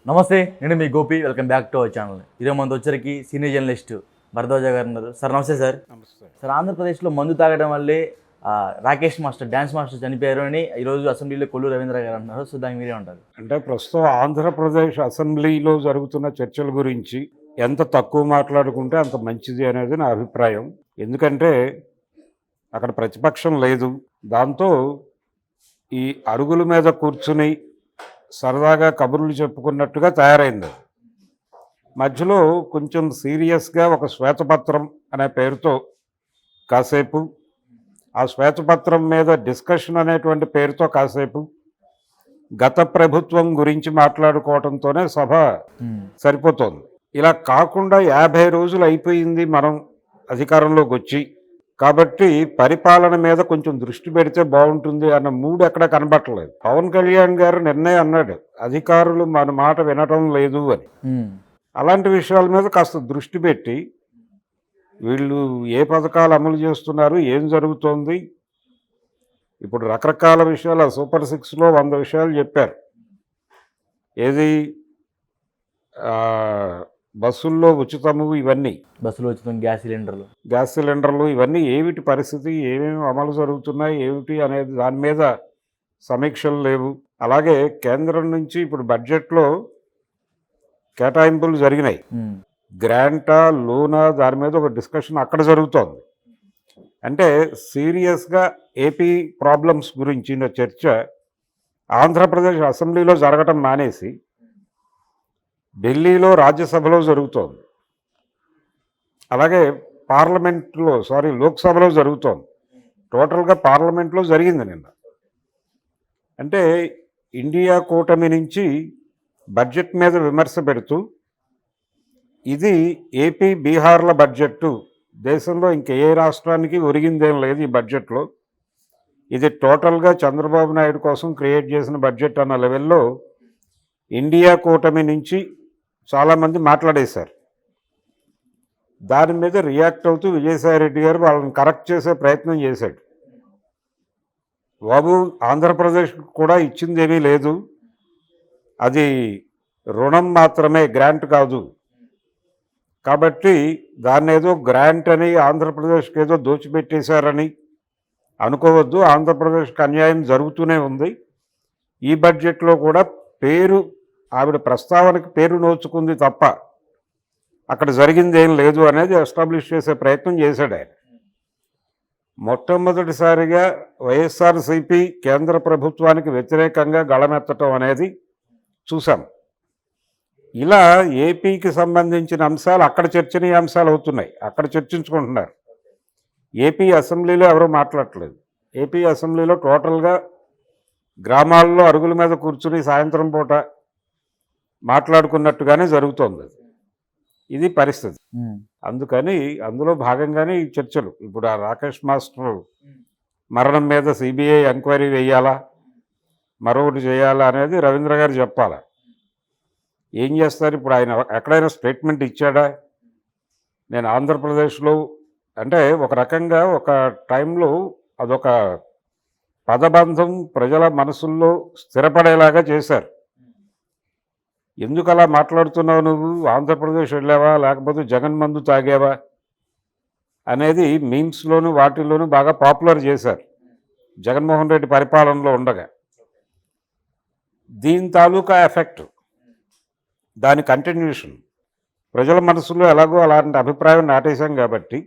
నమస్తే, నేను మీ Gopi. Welcome back to our channel. ఈరోజు మనతో వచ్చరికి సీనియర్ జర్నలిస్ట్ భరద్వాజ గారు ఉన్నారు. సార్ నమస్తే సార్. నమస్తే సార్, ఆంధ్రప్రదేశ్లో మందు తాగడం వల్లే రాకేష్ మాస్టర్, డ్యాన్స్ మాస్టర్ చనిపోయారు అని ఈరోజు అసెంబ్లీలో కొల్లు రవీంద్ర గారు అన్నారు. సో దానికి మీరే ఉంటారు. అంటే ప్రస్తుతం ఆంధ్రప్రదేశ్ అసెంబ్లీలో జరుగుతున్న చర్చల గురించి ఎంత తక్కువ మాట్లాడుకుంటే అంత మంచిది అనేది నా అభిప్రాయం. ఎందుకంటే అక్కడ ప్రతిపక్షం లేదు. దాంతో ఈ అరుగుల మీద కూర్చుని సరదాగా కబుర్లు చెప్పుకున్నట్టుగా తయారైంది. మధ్యలో కొంచెం సీరియస్గా ఒక శ్వేతపత్రం అనే పేరుతో కాసేపు, ఆ శ్వేతపత్రం మీద డిస్కషన్ అనేటువంటి పేరుతో కాసేపు గత ప్రభుత్వం గురించి మాట్లాడుకోవడంతోనే సభ సరిపోతుంది. ఇలా కాకుండా 50 రోజులు అయిపోయింది మనం అధికారంలోకి వచ్చి, కాబట్టి పరిపాలన మీద కొంచెం దృష్టి పెడితే బాగుంటుంది అన్న మూడు ఎక్కడ కనబట్టలేదు. పవన్ కళ్యాణ్ గారు నిర్ణయం అన్నాడు, అధికారులు మన మాట వినటం లేదు అని. అలాంటి విషయాల మీద కాస్త దృష్టి పెట్టి వీళ్ళు ఏ పథకాలు అమలు చేస్తున్నారు, ఏం జరుగుతోంది, ఇప్పుడు రకరకాల విషయాలు సూపర్ 6లో 100 విషయాలు చెప్పారు. ఏది బస్సుల్లో ఉచితము, ఇవన్నీ బస్సులో ఉచితం, గ్యాస్ సిలిండర్లు ఇవన్నీ ఏమిటి పరిస్థితి, ఏమేమి అమలు జరుగుతున్నాయి ఏమిటి అనేది దాని మీద సమీక్షలు లేవు. అలాగే కేంద్రం నుంచి ఇప్పుడు బడ్జెట్లో కేటాయింపులు జరిగినాయి. గ్రాంటా, లోనా, దాని మీద ఒక డిస్కషన్ అక్కడ జరుగుతోంది. అంటే సీరియస్గా ఏపీ ప్రాబ్లమ్స్ గురించిన చర్చ ఆంధ్రప్రదేశ్ అసెంబ్లీలో జరగటం మానేసి ఢిల్లీలో రాజ్యసభలో జరుగుతోంది. అలాగే లోక్సభలో జరుగుతోంది. టోటల్గా పార్లమెంట్లో జరిగింది నిన్న. అంటే ఇండియా కూటమి నుంచి బడ్జెట్ మీద విమర్శ పెడుతూ, ఇది ఏపీ బీహార్ల బడ్జెట్టు, దేశంలో ఇంక ఏ రాష్ట్రానికి ఒరిగిందేం లేదు ఈ బడ్జెట్లో, ఇది టోటల్గా చంద్రబాబు నాయుడు కోసం క్రియేట్ చేసిన బడ్జెట్ అన్న లెవెల్లో ఇండియా కూటమి నుంచి చాలామంది మాట్లాడేశారు. దాని మీద రియాక్ట్ అవుతూ విజయసాయిరెడ్డి గారు వాళ్ళని కరెక్ట్ చేసే ప్రయత్నం చేశాడు. బాబు, ఆంధ్రప్రదేశ్ కూడా ఇచ్చిందేమీ లేదు, అది రుణం మాత్రమే, గ్రాంట్ కాదు. కాబట్టి దాన్ని ఏదో గ్రాంట్ అని ఆంధ్రప్రదేశ్కి ఏదో దోచిపెట్టేశారని అనుకోవద్దు. ఆంధ్రప్రదేశ్కి అన్యాయం జరుగుతూనే ఉంది. ఈ బడ్జెట్లో కూడా ఆవిడ ప్రస్తావనకి పేరు నోచుకుంది తప్ప అక్కడ జరిగింది ఏం లేదు అనేది ఎస్టాబ్లిష్ చేసే ప్రయత్నం చేశాడు ఆయన. మొట్టమొదటిసారిగా వైఎస్ఆర్సీపీ కేంద్ర ప్రభుత్వానికి వ్యతిరేకంగా గళమెత్తటం అనేది చూసాం. ఇలా ఏపీకి సంబంధించిన అంశాలు అక్కడ చర్చనీయాంశాలు అవుతున్నాయి, అక్కడ చర్చించుకుంటున్నారు. ఏపీ అసెంబ్లీలో ఎవరూ మాట్లాడట్లేదు. ఏపీ అసెంబ్లీలో టోటల్గా గ్రామాల్లో అరుగుల మీద కూర్చుని సాయంత్రం పూట మాట్లాడుకున్నట్టుగానే జరుగుతోంది. ఇది పరిస్థితి. అందుకని అందులో భాగంగానే ఈ చర్చలు. ఇప్పుడు ఆ రాకేష్ మాస్టర్ మరణం మీద సిబిఐ ఎంక్వైరీ వేయాలా, మరొకటి చేయాలా అనేది రవీంద్ర గారు చెప్పాలా. ఏం చేస్తారు ఇప్పుడు? ఆయన ఎక్కడైనా స్టేట్మెంట్ ఇచ్చాడా? నేను ఆంధ్రప్రదేశ్లో అంటే ఒక రకంగా ఒక టైంలో అదొక పదబంధం ప్రజల మనసుల్లో స్థిరపడేలాగా చేశారు. ఎందుకు అలా మాట్లాడుతున్నావు నువ్వు? ఆంధ్రప్రదేశ్ వెళ్ళావా, లేకపోతే జగన్ మందు తాగావా అనేది మీమ్స్లోను వాటిల్లోనూ బాగా పాపులర్ చేశారు జగన్మోహన్ రెడ్డి పరిపాలనలో ఉండగా. దీని తాలూకా ఎఫెక్ట్, దాని కంటిన్యూషన్ ప్రజల మనసులో ఎలాగో అలాంటి అభిప్రాయం నాటేశాం కాబట్టి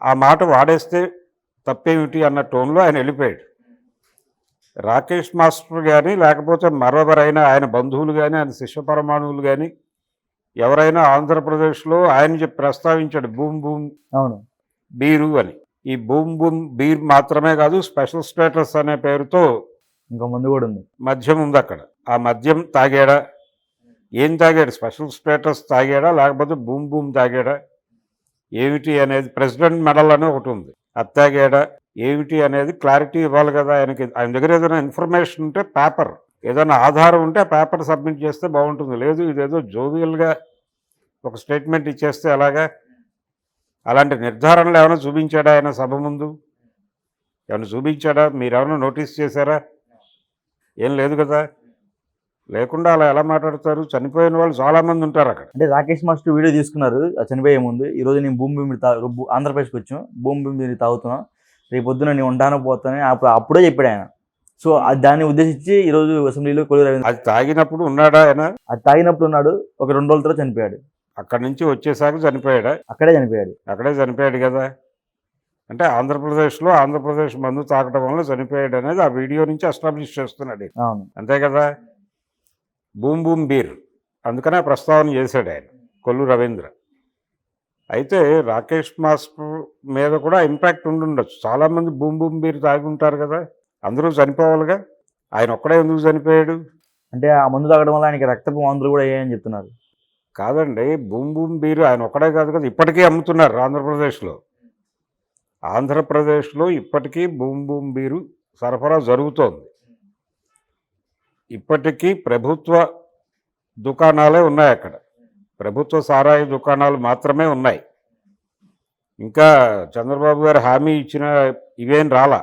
ఆ మాట వాడేస్తే తప్పేమిటి అన్న టోన్లో ఆయన వెళ్ళిపోయాడు. రాకేష్ మాస్టర్ కానీ లేకపోతే మరొకరైనా ఆయన బంధువులు కానీ ఆయన శిష్య పరమాణువులు కానీ ఎవరైనా ఆంధ్రప్రదేశ్లో ఆయన ప్రస్తావించాడు బూమ్ బూమ్ బీరు అని. ఈ బూమ్ బూమ్ బీర్ మాత్రమే కాదు, స్పెషల్ స్టేటస్ అనే పేరుతో ఇంకా ముందు కూడా ఉంది, మద్యం ఉంది అక్కడ. ఆ మద్యం తాగాడా, ఏం తాగాడు? స్పెషల్ స్టేటస్ తాగాడా లేకపోతే బూమ్ బూమ్ తాగాడా ఏమిటి అనేది, ప్రెసిడెంట్ మెడల్ అని ఒకటి ఉంది, అది తాగాడా ఏమిటి అనేది క్లారిటీ ఇవ్వాలి కదా ఆయనకి. ఆయన దగ్గర ఏదైనా ఇన్ఫర్మేషన్ ఉంటే, పేపర్ ఏదైనా ఆధారం ఉంటే ఆ పేపర్ సబ్మిట్ చేస్తే బాగుంటుంది. లేదు ఇదేదో జోవియల్గా ఒక స్టేట్మెంట్ ఇచ్చేస్తే అలాగా. అలాంటి నిర్ధారణలు ఏమైనా చూపించాడా ఆయన సభ ముందు? ఏమైనా చూపించాడా? మీరేమైనా నోటీస్ చేశారా? ఏం లేదు కదా. లేకుండా అలా ఎలా మాట్లాడతారు? చనిపోయిన వాళ్ళు చాలామంది ఉంటారు అక్కడ. అంటే రాకేష్ మాస్టర్ వీడియో తీసుకున్నారు చనిపోయే ముందు. ఈరోజు నేను భూమి భూమి ఆంధ్రప్రదేశ్కి వచ్చాం, భూమి భూమి తాగుతున్నాం, రేపు పొద్దున నేను ఉంటాను పోతానని అప్పుడే చెప్పాడు ఆయన. సో దాన్ని ఉద్దేశించి ఈరోజు అసెంబ్లీలో కొల్లు రవీంద్ర అది తాగినప్పుడు ఉన్నాడా ఆయన? అది తాగినప్పుడు ఉన్నాడు, ఒక 2 రోజుల తర్వాత చనిపోయాడు. అక్కడి నుంచి వచ్చేసాక చనిపోయాడా? అక్కడే చనిపోయాడు. అక్కడే చనిపోయాడు కదా. అంటే ఆంధ్రప్రదేశ్లో ఆంధ్రప్రదేశ్ మందు తాగడం వల్ల చనిపోయాడు అనేది ఆ వీడియో నుంచి ఎస్టాబ్లిష్ చేస్తున్నాడు. అవును, అంతే కదా. బూమ్ బూమ్ బీర్, అందుకనే ఆ ప్రస్తావన చేశాడు ఆయన, కొల్లు రవీంద్ర. అయితే రాకేష్ మాస్టర్ మీద కూడా ఇంపాక్ట్ ఉండుండొచ్చు. చాలామంది బూమ్ బూమ్ బీర్ తాగి ఉంటారు కదా, అందరూ చనిపోవాలిగా. ఆయన ఒక్కడే ఎందుకు చనిపోయాడు? అంటే ఆ మందు తాగడం వల్ల ఆయనకి రక్తపు వాంతులు కూడా అయ్యాయని చెప్తున్నారు. కాదండి, బూమ్ బూమ్ బీర్ ఆయన ఒక్కడే కాదు కదా, ఇప్పటికీ అమ్ముతున్నారు ఆంధ్రప్రదేశ్లో. ఆంధ్రప్రదేశ్లో ఇప్పటికీ బూమ్ బూమ్ బీరు సరఫరా జరుగుతోంది. ఇప్పటికీ ప్రభుత్వ దుకాణాలే ఉన్నాయి అక్కడ, ప్రభుత్వ సారాయి దుకాణాలు మాత్రమే ఉన్నాయి. ఇంకా చంద్రబాబు గారు హామీ ఇచ్చిన ఇవేం రాలా,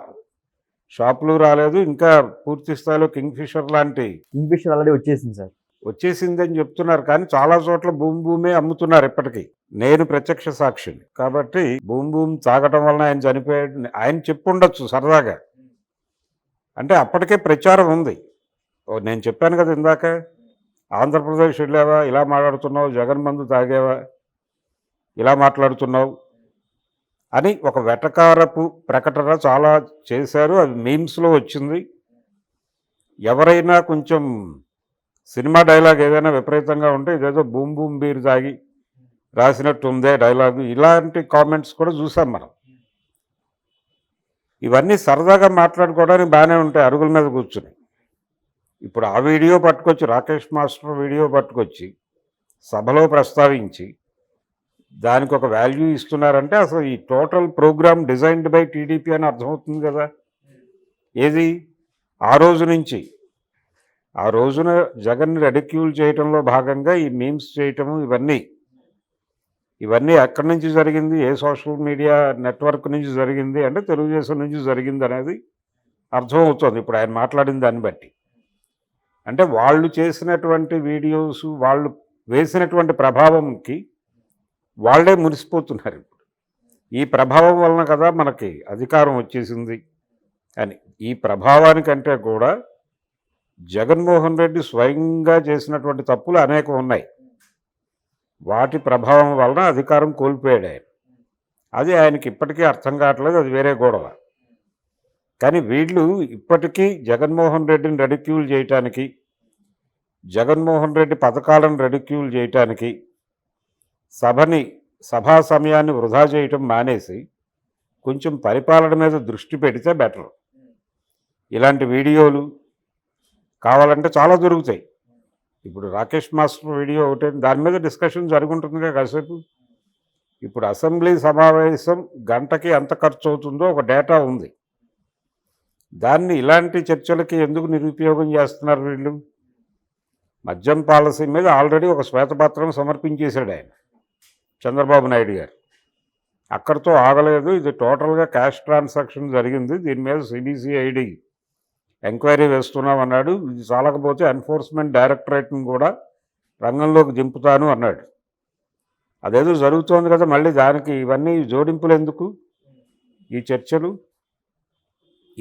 షాపులు రాలేదు. ఇంకా పూర్తి స్థాయిలో కింగ్ఫిషర్ లాంటి కింగ్ఫిషర్ ఆల్రెడీ వచ్చేసింది సార్, వచ్చేసిందని చెప్తున్నారు. కానీ చాలా చోట్ల భూమి భూమే అమ్ముతున్నారు ఇప్పటికీ. నేను ప్రత్యక్ష సాక్షిని కాబట్టి భూమి భూమి తాగటం వలన ఆయన చనిపోయాడు ఆయన చెప్పుండొచ్చు సరదాగా. అంటే అప్పటికే ప్రచారం ఉంది. నేను చెప్పాను కదా ఇందాక, ఆంధ్రప్రదేశ్ వెళ్ళావా ఇలా మాట్లాడుతున్నావు, జగన్ మందు తాగేవా ఇలా మాట్లాడుతున్నావు అని ఒక వెటకారపు ప్రకటన చాలా చేశారు. అది మీమ్స్లో వచ్చింది. ఎవరైనా కొంచెం సినిమా డైలాగ్ ఏదైనా విపరీతంగా ఉంటే ఇదేదో బూమ్ బూమ్ బీర్ తాగి రాసినట్టు ఉందే డైలాగు, ఇలాంటి కామెంట్స్ కూడా చూసాం మనం. ఇవన్నీ సరదాగా మాట్లాడుకోవడానికి బాగానే ఉంటాయి అరుగుల మీద కూర్చుని. ఇప్పుడు ఆ వీడియో పట్టుకొచ్చి, రాకేష్ మాస్టర్ వీడియో పట్టుకొచ్చి సభలో ప్రస్తావించి దానికి ఒక వాల్యూ ఇస్తున్నారంటే అసలు ఈ total programme designed by TDP అని అర్థమవుతుంది కదా. ఏది ఆ రోజు నుంచి, ఆ రోజున జగన్ని రెడిక్యూల్ చేయటంలో భాగంగా ఈ మీమ్స్ చేయటము ఇవన్నీ ఎక్కడి నుంచి జరిగింది, ఏ సోషల్ మీడియా నెట్వర్క్ నుంచి జరిగింది అంటే తెలుగుదేశం నుంచి జరిగింది అనేది అర్థమవుతుంది ఇప్పుడు ఆయన మాట్లాడిన దాన్ని బట్టి. అంటే వాళ్ళు చేసినటువంటి వీడియోస్, వాళ్ళు వేసినటువంటి ప్రభావంకి వాళ్ళే మురిసిపోతున్నారు ఇప్పుడు. ఈ ప్రభావం వలన కదా మనకి అధికారం వచ్చేసింది అని. ఈ ప్రభావానికంటే కూడా జగన్మోహన్ రెడ్డి స్వయంగా చేసినటువంటి తప్పులు అనేకం ఉన్నాయి. వాటి ప్రభావం వలన అధికారం కోల్పోయాడు ఆయన. అది ఆయనకి ఇప్పటికీ అర్థం కావట్లేదు, అది వేరే గొడవ. కానీ వీళ్ళు ఇప్పటికీ జగన్మోహన్ రెడ్డిని రెడిక్యూల్ చేయటానికి, జగన్మోహన్ రెడ్డి పథకాలను రెడిక్యూల్ చేయటానికి సభా సమయాన్ని వృధా చేయటం మానేసి కొంచెం పరిపాలన మీద దృష్టి పెడితే బెటర్. ఇలాంటి వీడియోలు కావాలంటే చాలా దొరుకుతాయి. ఇప్పుడు రాకేష్ మాస్టర్ వీడియో ఒకటే, దాని మీద డిస్కషన్ జరుగుతుందిగా కాసేపు. ఇప్పుడు అసెంబ్లీ సమావేశం గంటకి ఎంత ఖర్చు అవుతుందో ఒక డేటా ఉంది. దాన్ని ఇలాంటి చర్చలకి ఎందుకు నిరుపయోగం చేస్తున్నారు వీళ్ళు? మద్యం పాలసీ మీద ఆల్రెడీ ఒక శ్వేతపత్రం సమర్పించేశాడు ఆయన, చంద్రబాబు నాయుడు గారు. అక్కడితో ఆగలేదు. ఇది టోటల్గా క్యాష్ ట్రాన్సాక్షన్ జరిగింది, దీని మీద సిబిసిఐడి ఎంక్వైరీ వేస్తున్నామన్నాడు. ఇది చాలకపోతే ఎన్ఫోర్స్మెంట్ డైరెక్టరేట్ని కూడా రంగంలోకి దింపుతాను అన్నాడు. అదేదో జరుగుతోంది కదా, మళ్ళీ దానికి ఇవన్నీ జోడింపులు ఎందుకు? ఈ చర్చలు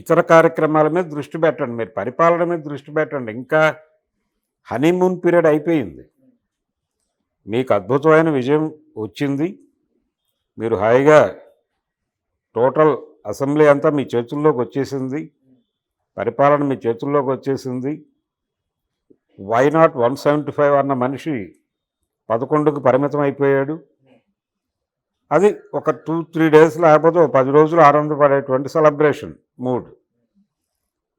ఇతర కార్యక్రమాల మీద దృష్టి పెట్టండి, మీరు పరిపాలన మీద దృష్టి పెట్టండి. ఇంకా హనీమూన్ పీరియడ్ అయిపోయింది, మీకు అద్భుతమైన విజయం వచ్చింది, మీరు హాయిగా టోటల్ అసెంబ్లీ అంతా మీ చేతుల్లోకి వచ్చేసింది, పరిపాలన మీ చేతుల్లోకి వచ్చేసింది. వై నాట్ 175 అన్న మనిషి 11కు పరిమితం అయిపోయాడు. అది ఒక 2-3 డేస్ లేకపోతే 10 రోజులు ఆనందపడేటువంటి సెలబ్రేషన్ మూడ్.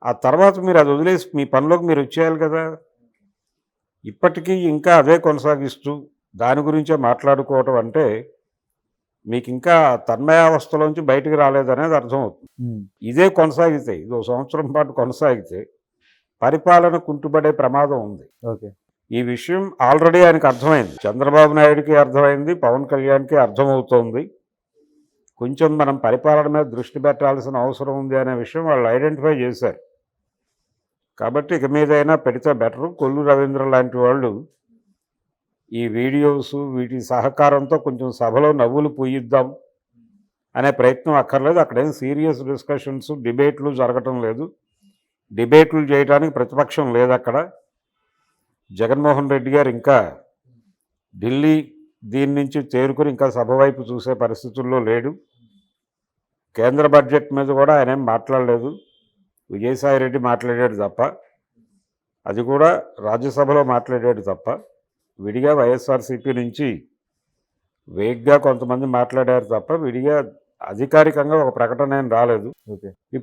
ఆ తర్వాత మీరు అది వదిలేసి మీ పనిలోకి మీరు వచ్చేయాలి కదా. ఇప్పటికీ ఇంకా అదే కొనసాగిస్తూ దాని గురించే మాట్లాడుకోవటం అంటే మీకు ఇంకా తన్మయావస్థలోంచి బయటికి రాలేదనేది అర్థమవుతుంది. ఇదే కొనసాగితే, ఇది 1 సంవత్సరం పాటు కొనసాగితే పరిపాలన కుంటుపడే ప్రమాదం ఉంది. ఓకే, ఈ విషయం ఆల్రెడీ ఆయనకు అర్థమైంది, చంద్రబాబు నాయుడుకి అర్థమైంది, పవన్ కళ్యాణ్కి అర్థమవుతోంది. కొంచెం మనం పరిపాలన మీద దృష్టి పెట్టాల్సిన అవసరం ఉంది అనే విషయం వాళ్ళు ఐడెంటిఫై చేశారు. కాబట్టి ఇక మీదైనా పెడితే బెటరు. కొల్లు రవీంద్ర లాంటి వాళ్ళు ఈ వీడియోస్ వీటి సహకారంతో కొంచెం సభలో నవ్వులు పూయిద్దాం అనే ప్రయత్నం అక్కర్లేదు. అక్కడేం సీరియస్ డిస్కషన్స్ డిబేట్లు జరగటం లేదు. డిబేట్లు చేయడానికి ప్రతిపక్షం లేదు అక్కడ. జగన్మోహన్ రెడ్డి గారు ఇంకా ఢిల్లీ దీని నుంచి తేరుకుని ఇంకా సభ వైపు చూసే పరిస్థితుల్లో లేడు. కేంద్ర బడ్జెట్ మీద కూడా ఆయన ఏం మాట్లాడలేదు. విజయసాయిరెడ్డి మాట్లాడాడు తప్ప, అది కూడా రాజ్యసభలో మాట్లాడాడు తప్ప, విడిగా వైఎస్ఆర్సీపీ నుంచి వేగ్గా కొంతమంది మాట్లాడారు తప్ప విడిగా అధికారికంగా ఒక ప్రకటన ఏం రాలేదు. ఓకే.